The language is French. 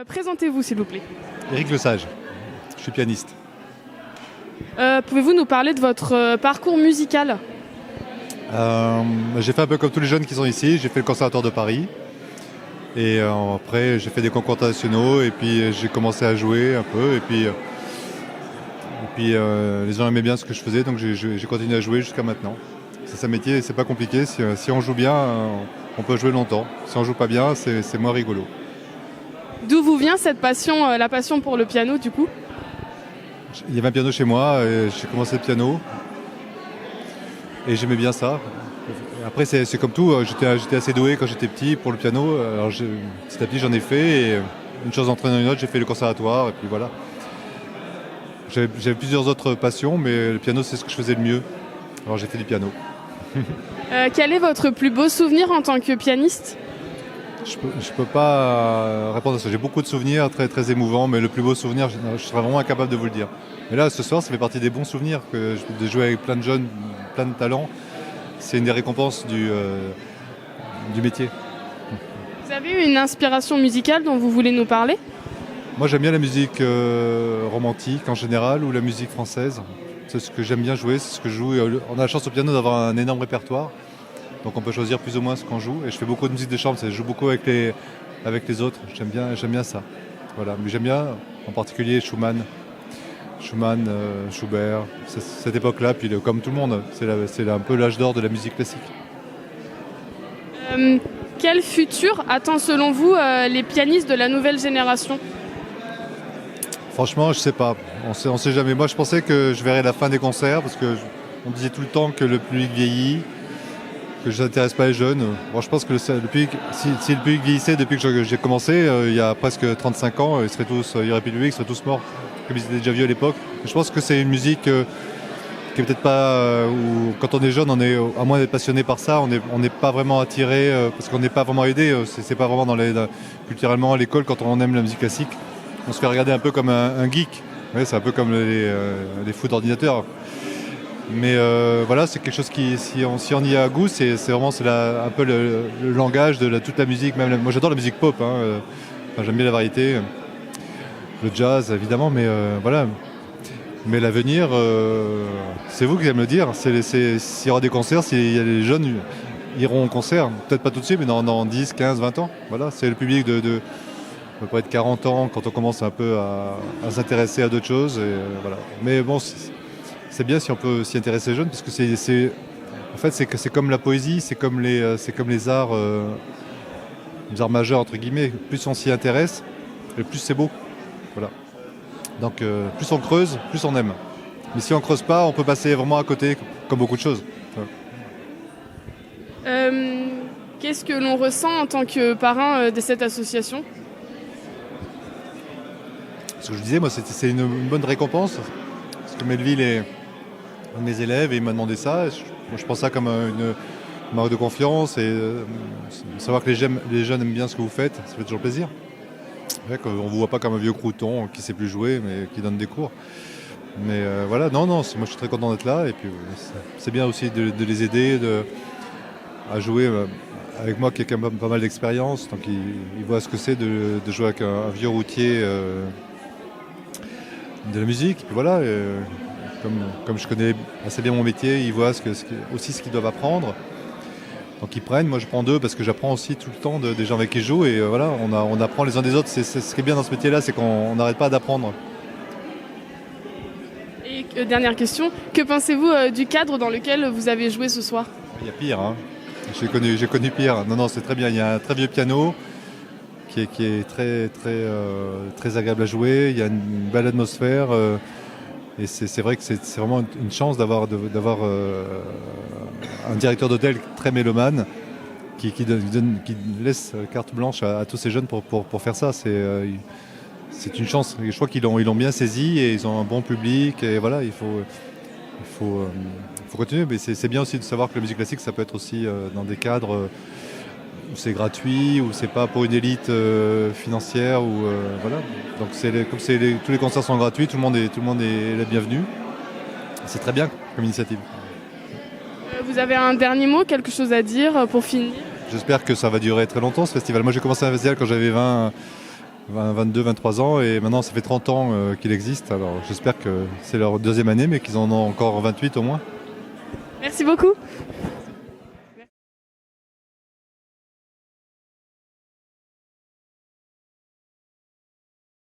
Présentez-vous s'il vous plaît. Éric Lesage, je suis pianiste. Pouvez-vous nous parler de votre parcours musical? J'ai fait un peu comme tous les jeunes qui sont ici, j'ai fait le Conservatoire de Paris. Et après j'ai fait des concours internationaux et puis j'ai commencé à jouer un peu. Et puis les gens aimaient bien ce que je faisais, donc j'ai continué à jouer jusqu'à maintenant. C'est un métier, c'est pas compliqué, si on joue bien, on peut jouer longtemps. Si on joue pas bien, c'est moins rigolo. D'où vous vient cette passion, la passion pour le piano du coup? Il y avait un piano chez moi, et j'ai commencé le piano et j'aimais bien ça. Après c'est comme tout, j'étais assez doué quand j'étais petit pour le piano, alors petit à petit j'en ai fait et une chose entraînant une autre, j'ai fait le conservatoire et puis voilà. J'avais plusieurs autres passions, mais le piano c'est ce que je faisais le mieux, alors j'ai fait du piano. Quel est votre plus beau souvenir en tant que pianiste? Je peux pas répondre à ça. J'ai beaucoup de souvenirs très, très émouvants, mais le plus beau souvenir, je serais vraiment incapable de vous le dire. Mais là, ce soir, ça fait partie des bons souvenirs de jouer avec plein de jeunes, plein de talents. C'est une des récompenses du métier. Vous avez eu une inspiration musicale dont vous voulez nous parler? Moi, j'aime bien la musique romantique en général ou la musique française. C'est ce que j'aime bien jouer, c'est ce que je joue. On a la chance au piano d'avoir un énorme répertoire. Donc on peut choisir plus ou moins ce qu'on joue. Et je fais beaucoup de musique de chambre, je joue beaucoup avec les autres. J'aime bien ça. Voilà. Mais j'aime bien en particulier Schumann, Schubert, cette époque-là. Puis comme tout le monde, c'est un peu l'âge d'or de la musique classique. Quel futur attend selon vous les pianistes de la nouvelle génération? Franchement, je sais pas. On sait jamais. Moi, je pensais que je verrais la fin des concerts parce qu'on disait tout le temps que le public vieillit, que je n'intéresse pas les jeunes. Bon, je pense que si le public vieillissait depuis que j'ai commencé, il y a presque 35 ans, il n'y aurait plus de public, ils seraient tous morts, comme ils étaient déjà vieux à l'époque. Je pense que c'est une musique qui est peut-être pas... où, quand on est jeune, à moins d'être passionné par ça, on n'est pas vraiment attiré, parce qu'on n'est pas vraiment aidé. C'est pas vraiment culturellement à l'école, quand on aime la musique classique, on se fait regarder un peu comme un geek. Ouais, c'est un peu comme les fous d'ordinateur. Mais voilà, c'est quelque chose qui, si on y a goût, c'est un peu le langage de toute la musique. Moi j'adore la musique pop, j'aime bien la variété, le jazz évidemment, mais voilà. Mais l'avenir, c'est vous qui allez me le dire. S'il y aura des concerts, les jeunes iront au concert, peut-être pas tout de suite, mais dans 10, 15, 20 ans. Voilà, c'est le public de peut pas être 40 ans quand on commence un peu à s'intéresser à d'autres choses. Et, voilà. Mais bon, c'est bien si on peut s'y intéresser jeunes, parce que c'est comme la poésie, c'est comme les arts majeurs entre guillemets. Plus on s'y intéresse, et plus c'est beau. Voilà. Donc plus on creuse, plus on aime. Mais si on creuse pas, on peut passer vraiment à côté, comme beaucoup de choses. Qu'est-ce que l'on ressent en tant que parrain de cette association? Ce que je disais, moi, c'est une bonne récompense, parce que Melville est un de mes élèves et il m'a demandé ça. Je pense ça comme une marque de confiance et savoir que les jeunes aiment bien ce que vous faites, ça fait toujours plaisir. Ouais, on ne vous voit pas comme un vieux crouton qui ne sait plus jouer mais qui donne des cours. Mais voilà, non, moi je suis très content d'être là et puis c'est bien aussi de les aider à jouer avec moi qui ai quand même pas mal d'expérience. Donc ils voient ce que c'est de jouer avec un vieux routier de la musique. Et puis voilà, comme je connais assez bien mon métier, ils voient aussi ce qu'ils doivent apprendre. Donc ils prennent, moi je prends d'eux parce que j'apprends aussi tout le temps des gens avec qui je joue et voilà, on apprend les uns des autres. C'est ce qui est bien dans ce métier-là, c'est qu'on n'arrête pas d'apprendre. Et dernière question, que pensez-vous du cadre dans lequel vous avez joué ce soir? Il y a pire, j'ai connu pire. Non, c'est très bien, il y a un très vieux piano qui est très, très, très agréable à jouer, il y a une belle atmosphère. Et c'est vrai que c'est vraiment une chance d'avoir un directeur d'hôtel très mélomane qui laisse carte blanche à tous ces jeunes pour faire ça. C'est une chance. Et je crois qu'ils l'ont bien saisi et ils ont un bon public. Et voilà, il faut continuer. Mais c'est bien aussi de savoir que la musique classique, ça peut être aussi dans des cadres où c'est gratuit, où c'est pas pour une élite financière. Voilà. Donc tous les concerts sont gratuits, tout le monde est la bienvenue. C'est très bien comme initiative. Vous avez un dernier mot, quelque chose à dire pour finir? J'espère que ça va durer très longtemps ce festival. Moi j'ai commencé un festival quand j'avais 22, 23 ans, et maintenant ça fait 30 ans qu'il existe. Alors j'espère que c'est leur deuxième année, mais qu'ils en ont encore 28 au moins. Merci beaucoup.